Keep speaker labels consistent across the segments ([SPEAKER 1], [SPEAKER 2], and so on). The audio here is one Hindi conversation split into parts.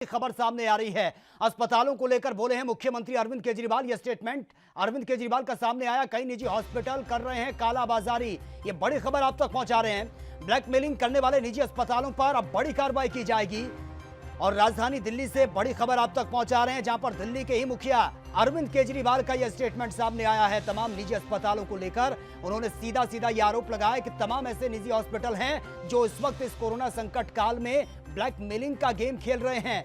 [SPEAKER 1] खबर सामने आ रही है। अस्पतालों को लेकर बोले हैं मुख्यमंत्री अरविंद केजरीवाल। यह स्टेटमेंट अरविंद केजरीवाल का सामने आया। कई निजी हॉस्पिटल कर रहे हैं कालाबाजारी। ये बड़ी खबर आप तक पहुंचा रहे हैं। ब्लैकमेलिंग करने वाले निजी अस्पतालों पर अब बड़ी कार्रवाई की जाएगी। और राजधानी दिल्ली से बड़ी खबर आप तक पहुंचा रहे हैं, जहां पर दिल्ली के ही मुखिया अरविंद केजरीवाल का यह स्टेटमेंट सामने आया है। तमाम निजी अस्पतालों को लेकर उन्होंने सीधा सीधा यह आरोप लगाया कि तमाम ऐसे निजी हॉस्पिटल हैं जो इस वक्त इस कोरोना संकट काल में ब्लैकमेलिंग का गेम खेल रहे हैं।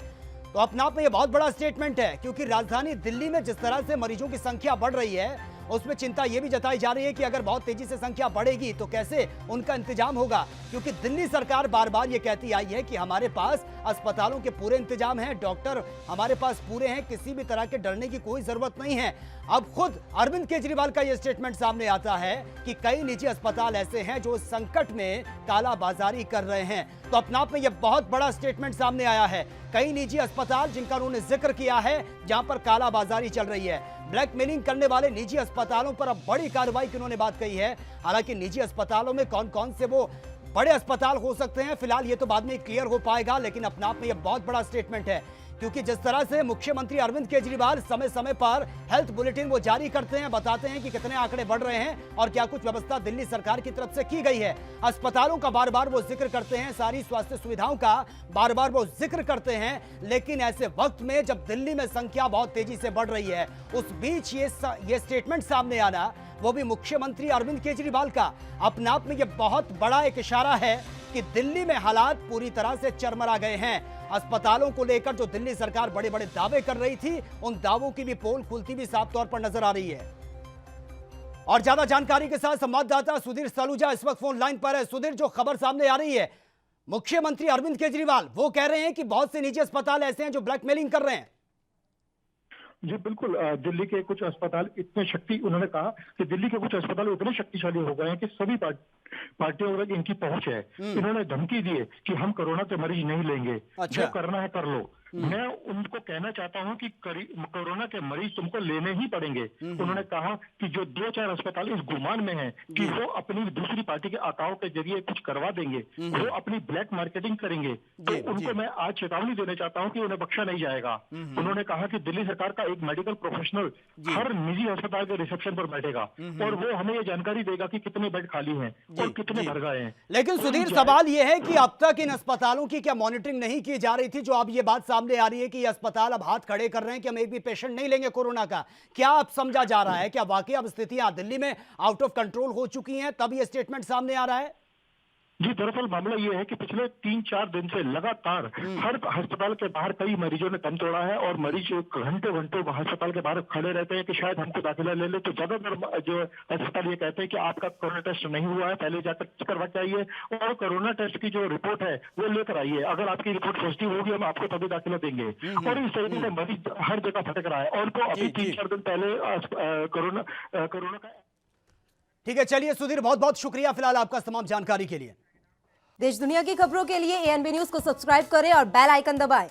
[SPEAKER 1] तो अपने आप में यह बहुत बड़ा स्टेटमेंट है, क्योंकि राजधानी दिल्ली में जिस तरह से मरीजों की संख्या बढ़ रही है, उसमें चिंता यह भी जताई जा रही है कि अगर बहुत तेजी से संख्या बढ़ेगी तो कैसे उनका इंतजाम होगा। क्योंकि दिल्ली सरकार बार बार यह कहती आई है कि हमारे पास अस्पतालों के पूरे इंतजाम हैं, डॉक्टर हमारे पास पूरे हैं, किसी भी तरह के डरने की कोई जरूरत नहीं है। अब खुद अरविंद केजरीवाल का यह स्टेटमेंट सामने आता है कि कई निजी अस्पताल ऐसे हैं जो संकट में कालाबाजारी कर रहे हैं। तो अपने आप में यह बहुत बड़ा स्टेटमेंट सामने आया है। कई निजी अस्पताल जिनका उन्होंने जिक्र किया है, जहां पर कालाबाजारी चल रही है, ब्लैकमेलिंग करने वाले निजी अस्पतालों पर अब बड़ी कार्रवाई की उन्होंने बात कही है। हालांकि निजी अस्पतालों में कौन कौन से वो बड़े अस्पताल हो सकते हैं, फिलहाल ये तो बाद में क्लियर हो पाएगा, लेकिन अपने आप में यह बहुत बड़ा स्टेटमेंट है। क्योंकि जिस तरह से मुख्यमंत्री अरविंद केजरीवाल समय समय पर हेल्थ बुलेटिन वो जारी करते हैं, बताते हैं कि कितने आंकड़े बढ़ रहे हैं और क्या कुछ व्यवस्था दिल्ली सरकार की तरफ से की गई है। अस्पतालों का बार बार वो जिक्र करते हैं, सारी स्वास्थ्य सुविधाओं का बार बार वो जिक्र करते हैं। लेकिन ऐसे वक्त में जब दिल्ली में संख्या बहुत तेजी से बढ़ रही है, उस बीच ये स्टेटमेंट सामने आना, वो भी मुख्यमंत्री अरविंद केजरीवाल का, अपने आप में यह बहुत बड़ा एक इशारा है कि दिल्ली में हालात पूरी तरह से चरमरा गए हैं। अस्पतालों को लेकर जो दिल्ली सरकार बड़े बड़े दावे कर रही थी, उन दावों की भी पोल खुलती भी साफ तौर पर नजर आ रही है। और ज्यादा जानकारी के साथ संवाददाता सुधीर सलूजा इस वक्त फोन लाइन पर है। सुधीर, जो खबर सामने आ रही है, मुख्यमंत्री अरविंद केजरीवाल वो कह रहे हैं कि बहुत से निजी अस्पताल ऐसे हैं जो ब्लैकमेलिंग कर रहे हैं।
[SPEAKER 2] जी बिल्कुल, दिल्ली के कुछ अस्पताल इतने उन्होंने कहा कि दिल्ली के कुछ अस्पताल इतने शक्तिशाली हो गए हैं कि सभी पार्टियों तक इनकी पहुंच है। इन्होंने धमकी दी है कि हम कोरोना के मरीज नहीं लेंगे, जो करना है कर लो। मैं उनको कहना चाहता हूं कि कोरोना के मरीज तुमको लेने ही पड़ेंगे। उन्होंने कहा कि जो 2-4 अस्पताल इस गुमान में हैं कि वो अपनी दूसरी पार्टी के आकाओं के जरिए कुछ करवा देंगे, वो अपनी ब्लैक मार्केटिंग करेंगे, तो उनको मैं आज चेतावनी देना चाहता हूं कि उन्हें बख्शा नहीं जाएगा। उन्होंने कहा कि दिल्ली सरकार का एक मेडिकल प्रोफेशनल हर निजी अस्पताल के रिसेप्शन पर बैठेगा और वो हमें ये जानकारी देगा कि कितने बेड खाली हैं और कितने भर गए हैं।
[SPEAKER 1] लेकिन सुधीर, सवाल यह है कि अब तक इन अस्पतालों की क्या मॉनिटरिंग नहीं की जा रही थी, जो अब ये बात सामने आ रही है कि ये अस्पताल अब हाथ खड़े कर रहे हैं कि हम एक भी पेशेंट नहीं लेंगे कोरोना का। क्या अब समझा जा रहा है, क्या वाकई अब स्थितियां दिल्ली में आउट ऑफ कंट्रोल हो चुकी हैं, तब ये स्टेटमेंट सामने आ रहा है?
[SPEAKER 2] जी, दरअसल मामला ये है कि पिछले 3-4 दिन से लगातार हर अस्पताल के बाहर कई मरीजों ने दम तोड़ा है और मरीज घंटे अस्पताल के बाहर खड़े रहते हैं कि शायद हमको दाखिला ले ले। तो ज्यादातर जो अस्पताल ये कहते हैं कि आपका कोरोना टेस्ट नहीं हुआ है, पहले जाकर टेस्ट करवा के आइए और कोरोना टेस्ट की जो रिपोर्ट है वो लेकर आइए। अगर आपकी रिपोर्ट पॉजिटिव होगी हम आपको तभी दाखिला देंगे। और इस तरीके से मरीज हर जगह भटक रहा है और वो अभी 3-4 दिन पहले कोरोना का।
[SPEAKER 1] ठीक है, चलिए सुधीर, बहुत बहुत शुक्रिया फिलहाल आपका तमाम जानकारी के लिए।
[SPEAKER 3] देश दुनिया की खबरों के लिए एएनबी न्यूज को सब्सक्राइब करें और बेल आइकन दबाएं।